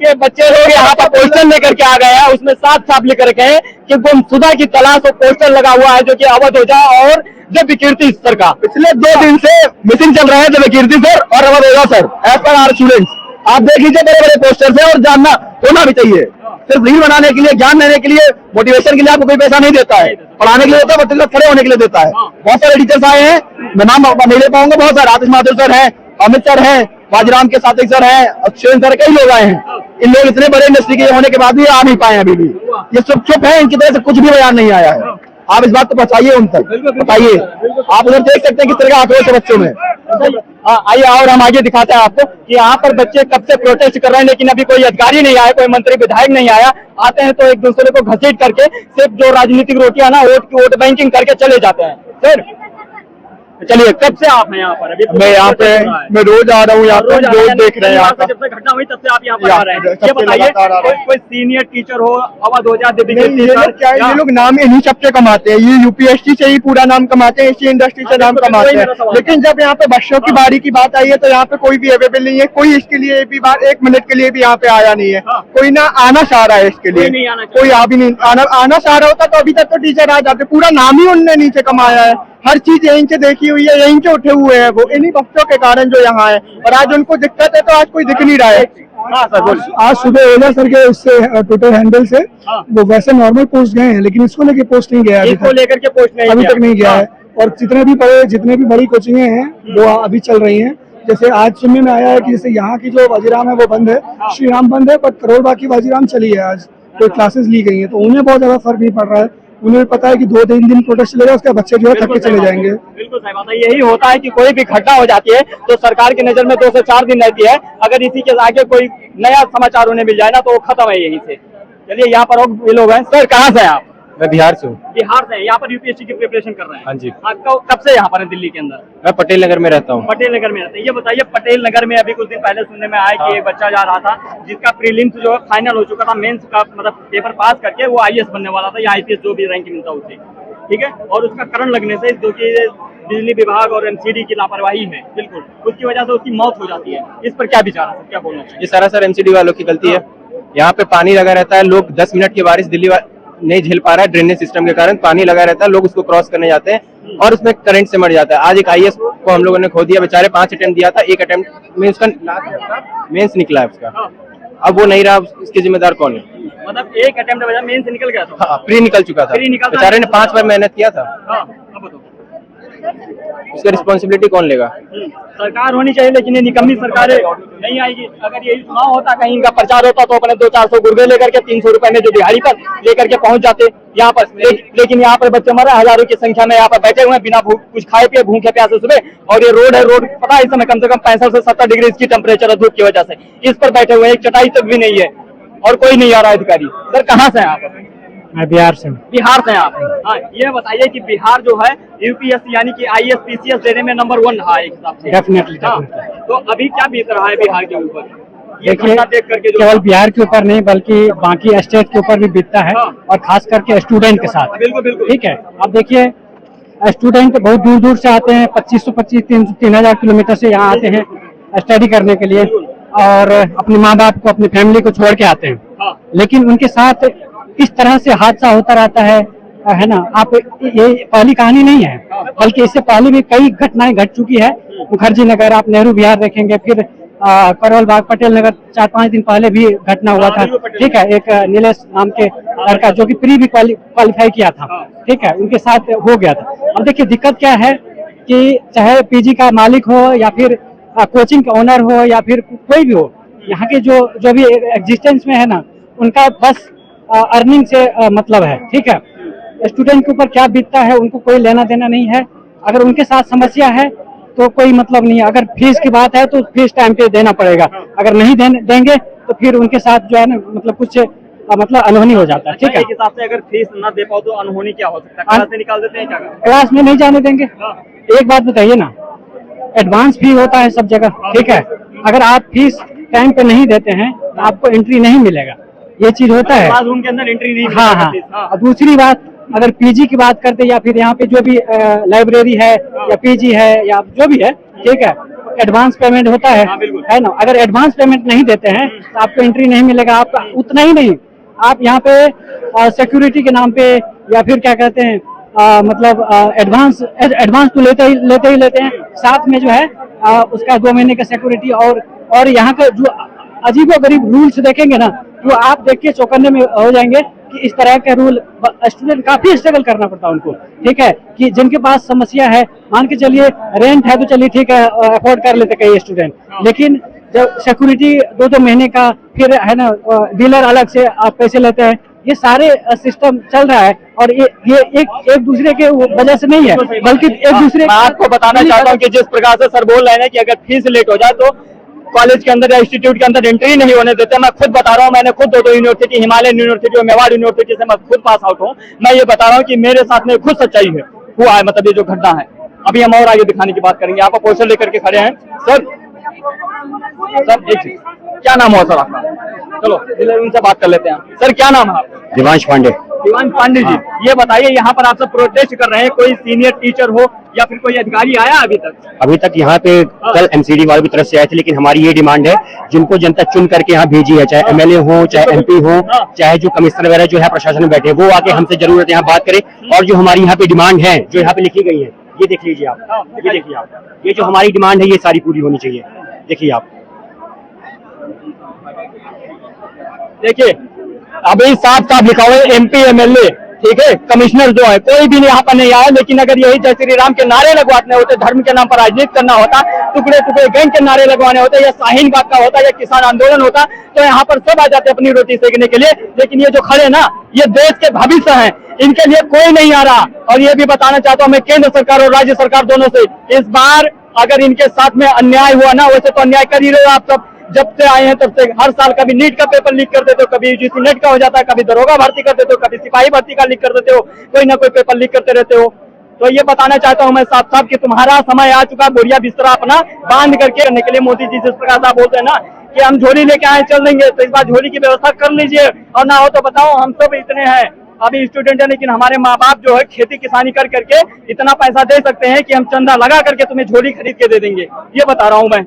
देखिए बच्चे लोग यहाँ पर पोस्टर लेकर के आ गए हैं, उसमें साफ साफ लिख रखे हैं कि गुमशुदा की तलाश और पोस्टर लगा हुआ है जो कि अवध ओझा और दिव्य कीर्ति सर का पिछले 2 दिन से मिसिंग चल रहा है। दिव्य कीर्ति सर और Awadh Ojha sir as per our students, आप देख लीजिए बड़े बड़े पोस्टर है और जानना होना भी चाहिए। सिर्फ रील बनाने के लिए, ज्ञान देने के लिए, मोटिवेशन के लिए आपको कोई पैसा नहीं देता है, पढ़ाने के लिए होता है, बच्चे लोग खड़े होने के लिए देता है। बहुत सारे टीचर्स आए हैं, मैं नाम नहीं ले पाऊंगा, बहुत सारे आतिश माथुर सर हैं, अमित सर हैं, बाजीराम के साथिक सर हैं, अक्षय सर, कई लोग आए हैं। इन लोग इतने बड़े इंडस्ट्री के होने के बाद भी आ नहीं पाए अभी भी, ये सब चुप है, इनकी तरफ से कुछ भी बयान नहीं आया है। आप इस बात को पहुंचाइए उन तक, बताइए। आप उधर देख सकते हैं किस तरह का आक्रोश है बच्चों में। आइए और हम आगे दिखाते हैं आपको कि यहाँ पर बच्चे कब से प्रोटेस्ट कर रहे हैं, लेकिन अभी कोई अधिकारी नहीं आया, कोई मंत्री विधायक नहीं आया। आते हैं तो एक दूसरे को घसीट करके सिर्फ जो राजनीतिक रोटियां ना वोट बैंकिंग करके चले जाते हैं। सर चलिए, कब से आप हैं यहाँ पर? अभी मैं यहाँ पे मैं रोज आ रहा हूँ, यहाँ पे रोज देख रहे हैं। जब से घटना हुई तब से आप यहाँ पर आ रहे हैं। ये बताइए, कोई सीनियर टीचर हो, अवध ओझा, ये लोग नाम इन्हीं सबसे कमाते हैं, ये यूपीएससी से ही पूरा नाम कमाते हैं, इसी इंडस्ट्री से नाम कमाते हैं। लेकिन जब यहाँ पे बच्चों की बारी की बात आई है तो यहाँ पे कोई भी अवेलेबल नहीं है, कोई इसके लिए भी बार 1 मिनट के लिए भी यहाँ पे आया नहीं है। कोई ना आना चाह रहा है इसके लिए, कोई आ भी नहीं, आना चाह रहा होता तो अभी तक तो टीचर आ जाते। पूरा नाम ही उनने नीचे कमाया है, हर चीज यहीं से देखी हुई है, यहीं से उठे हुए हैं वो, इन्हीं बच्चों के कारण जो यहाँ है। और आज उनको दिक्कत है तो आज कोई दिख नहीं रहा है। आज सुबह ओला सर के उससे ट्विटर हैंडल से वो वैसे नॉर्मल पोस्ट गए हैं, लेकिन इसको लेकर पोस्ट नहीं गया, इसको लेकर के पोस्ट नहीं अभी तक नहीं गया है। और जितने भी बड़ी कोचिंगें हैं वो अभी चल रही हैं। जैसे आज सुनने में आया है कि जैसे यहाँ की जो वाजीराम है वो बंद है, श्री राम बंद है, बट करोड़बाग की वाजीराम चली है। आज कोई क्लासेस ली गई है तो उन्हें बहुत ज्यादा फर्क नहीं पड़ रहा है। उन्हें पता है कि 2-3 दिन प्रोटेस्ट चलेगा, उसके बच्चे जो है थक के चले जाएंगे। बिल्कुल सही बात है। यही होता है कि कोई भी घटना हो जाती है तो सरकार की नजर में 2 से 4 दिन रहती है, अगर इसी के आगे कोई नया समाचार उन्हें मिल जाए ना तो वो खत्म है यहीं से। चलिए, यहाँ पर और ये लोग हैं। सर कहाँ से हैं आप? मैं बिहार से हूँ। बिहार से? यहाँ पर यूपीएससी की प्रिपरेशन कर रहे हैं? हाँ जी। कब से यहाँ पर है दिल्ली के अंदर? मैं पटेल नगर में रहता हूँ। पटेल नगर में रहते हैं। ये बताइए, पटेल नगर में अभी कुछ दिन पहले सुनने में आया कि एक बच्चा जा रहा था जिसका प्रीलिम्स जो है फाइनल हो चुका था, मेंस का मतलब पेपर पास करके वो आईएएस बनने वाला था या आईपीएस, जो भी रैंक मिलता उसे, ठीक है। और उसका करंट लगने से, जो कि बिजली विभाग और एमसीडी की लापरवाही है बिल्कुल, उसकी वजह से उसकी मौत हो जाती है। इस पर क्या विचार है, क्या बोलना चाहिए? ये सारा सर एमसीडी वालों की गलती है। यहाँ पे पानी लगा रहता है, लोग 10 मिनट की बारिश दिल्ली नहीं झेल पा रहा है, ड्रेनेज सिस्टम के कारण पानी लगा रहता है, लोग उसको क्रॉस करने जाते हैं और उसमें करंट से मर जाता है। आज एक आईएएस को हम लोगों ने खो दिया, बेचारे 5 अटेम्प्ट दिया था, 1 अटेम्प्ट में उसका मेंस निकला है उसका। अब वो नहीं रहा, इसके जिम्मेदार कौन है? मतलब 1 अटेम्प्ट में मेंस निकल गया था? हाँ, प्री निकल चुका था, बेचारे ने 5 बार मेहनत किया था। उसका रिस्पॉन्सिबिलिटी कौन लेगा? सरकार होनी चाहिए, लेकिन ये निकम्मी सरकारें नहीं आएगी। अगर यही चुनाव होता, कहीं इनका प्रचार होता तो अपने 200-400 गुर्गे लेकर के 300 रुपए में जो दिहाड़ी पर लेकर के पहुंच जाते यहाँ पर। लेकिन यहाँ पर बच्चे मरे हजारों की संख्या में, यहाँ पर बैठे हुए हैं बिना कुछ खाए पिए, भूखे प्यासे सुबह। और ये रोड है, रोड पता है इस समय कम से कम 65 से 70 डिग्री इसकी टेम्परेचर है धूप की वजह से। इस पर बैठे हुए, एक चटाई तक भी नहीं है और कोई नहीं आ रहा अधिकारी। सर कहाँ से हैं आप? मैं बिहार से हूँ। बिहार से आप? हाँ, ये बताइए कि बिहार जो है यूपीएससी यानी कि आईएएस पीसीएस देने में नंबर 1 रहा है एक हिसाब से। डेफिनेटली। तो अभी क्या बीत रहा है बिहार के ऊपर? देखिए, केवल बिहार के ऊपर नहीं बल्कि बाकी स्टेट के ऊपर भी बीतता है, और खास करके स्टूडेंट के साथ। बिल्कुल बिल्कुल, ठीक है। अब देखिए, स्टूडेंट बहुत दूर दूर से आते हैं, 2500-3,000 किलोमीटर से यहाँ आते हैं स्टडी करने के लिए, और अपने माँ बाप को, अपनी फैमिली को छोड़ के आते हैं। लेकिन उनके साथ इस तरह से हादसा होता रहता है ना। आप ये पहली कहानी नहीं है, बल्कि इससे पहले भी कई घटनाएं घट चुकी है। मुखर्जी नगर, आप नेहरू विहार देखेंगे, फिर करोल बाग, पटेल नगर 4-5 दिन पहले भी घटना हुआ था। ठीक है, एक नीलेश नाम के लड़का जो कि प्री भी क्वालिफाई किया था, ठीक है, उनके साथ हो गया था। अब देखिए दिक्कत क्या है कि चाहे पीजी का मालिक हो या फिर कोचिंग का ओनर हो या फिर कोई भी हो, यहाँ के जो भी एग्जिस्टेंस में है ना, उनका बस अर्निंग से मतलब है। ठीक है, स्टूडेंट के ऊपर क्या बीतता है उनको कोई लेना देना नहीं है। अगर उनके साथ समस्या है तो कोई मतलब नहीं है। अगर फीस की बात है तो फीस टाइम पे देना पड़ेगा, अगर नहीं देंगे तो फिर उनके साथ जो है ना मतलब कुछ मतलब अनहोनी हो जाता है। ठीक है, एक हिसाब से अगर फीस ना दे पाओ तो अनहोनी क्या हो सकता है? क्लास से निकाल देते हैं क्या? क्लास में नहीं जाने देंगे। एक बात बताइए ना, एडवांस फी होता है सब जगह। ठीक है, अगर आप फीस टाइम पे नहीं देते हैं तो आपको एंट्री नहीं मिलेगा, ये चीज होता है। क्लासरूम के अंदर एंट्री नहीं। हाँ। दूसरी बात, अगर पीजी की बात करते या फिर यहाँ पे जो भी लाइब्रेरी है या पीजी है या जो भी है, ठीक है, एडवांस पेमेंट होता है ना। अगर एडवांस पेमेंट नहीं देते हैं तो आपको एंट्री नहीं मिलेगा। आपका उतना ही नहीं, आप यहाँ पे सिक्योरिटी के नाम पे या फिर क्या कहते हैं मतलब एडवांस तो लेते हैं, साथ में जो है उसका 2 महीने का सिक्योरिटी और यहाँ का जो अजीबोगरीब रूल्स देखेंगे ना, तो आप देख के चौंकने में हो जाएंगे कि इस तरह के रूल स्टूडेंट काफी स्ट्रगल करना पड़ता है उनको। ठीक है कि जिनके पास समस्या है, मान के चलिए रेंट है तो चलिए ठीक है, अफोर्ड कर लेते कई स्टूडेंट, लेकिन जब सिक्योरिटी 2-2 महीने का, फिर है ना डीलर अलग से आप पैसे लेते हैं, ये सारे सिस्टम चल रहा है। और ये एक दूसरे के वजह से नहीं है, बल्कि एक दूसरे मैं आपको बताना चाहता हूँ कि जिस प्रकार से सर बोल रहे हैं कि अगर फीस लेट हो जाए तो कॉलेज के अंदर या इंस्टीट्यूट के अंदर एंट्री नहीं होने देते। मैं खुद बता रहा हूँ, मैंने खुद 2 यूनिवर्सिटी, हिमालयन यूनिवर्सिटी और मेवाड़ यूनिवर्सिटी से मैं खुद पास आउट हूँ। मैं ये बता रहा हूँ कि मेरे साथ में खुद सच्चाई है, हुआ है, मतलब ये जो घटना है। अभी हम और आगे दिखाने की बात करेंगे। आप पोस्टर लेकर के खड़े हैं सर। एक क्या नाम हुआ सर आपका? चलो उनसे बात कर लेते हैं। सर क्या नाम है आपका? दिवांश पांडे। दिवांश पांडे जी, ये बताइए यहाँ पर आप सब प्रोटेस्ट कर रहे हैं, कोई सीनियर टीचर हो या फिर कोई अधिकारी आया अभी तक? अभी तक यहाँ पे कल एमसीडी वालों की तरफ से आए थे, लेकिन हमारी ये डिमांड है, जिनको जनता चुन करके यहाँ भेजी है, चाहे एमएलए हो, चाहे एमपी हो, चाहे जो कमिश्नर वगैरह जो है प्रशासन में बैठे, वो आके हमसे जरूरत यहाँ बात करें। और जो हमारी यहाँ पे डिमांड है, जो यहाँ पे लिखी गई है, ये देख लीजिए आप, ये देखिए आप, ये जो हमारी डिमांड है ये सारी पूरी होनी चाहिए। देखिए आप, देखिए अभी साफ लिखा हुआ है एमपी एमएलए, ठीक है, कमिश्नर जो है कोई भी यहाँ पर नहीं आया। लेकिन अगर यही जय श्री राम के नारे लगवाने होते, धर्म के नाम पर राजनीति करना होता, टुकड़े टुकड़े गैंग के नारे लगवाने होते, या शाहीन बाग का होता, या किसान आंदोलन होता, तो यहाँ पर सब आ जाते अपनी रोटी सेकने के लिए। लेकिन ये जो खड़े ना, ये देश के भविष्य हैं, इनके लिए कोई नहीं आ रहा। और ये भी बताना चाहता हूँ मैं केंद्र सरकार और राज्य सरकार दोनों से, इस बार अगर इनके साथ में अन्याय हुआ ना, वैसे तो अन्याय कर ही रहे हो आप सब। जब से आए हैं तब से हर साल कभी नीट का पेपर लीक कर देते हो, कभी यूजीसी नेट का हो जाता है, कभी दरोगा भर्ती कर देते हो, कभी सिपाही भर्ती का लीक कर देते हो, कोई ना कोई पेपर लीक करते रहते हो। तो ये बताना चाहता हूं मैं साफ कि तुम्हारा समय आ चुका, बोरिया बिस्तरा अपना बांध करके रहने के लिए। मोदी जी जिस प्रकार से बोलते हैं ना कि हम झोली लेके आए चल देंगे, तो इस बार झोली की व्यवस्था कर लीजिए, और ना हो तो बताओ हम सब इतने हैं अभी स्टूडेंट है, लेकिन हमारे माँ बाप जो है खेती किसानी कर करके इतना पैसा दे सकते हैं कि हम चंदा लगा करके तुम्हें झोली खरीद के दे देंगे। ये बता रहा हूँ मैं।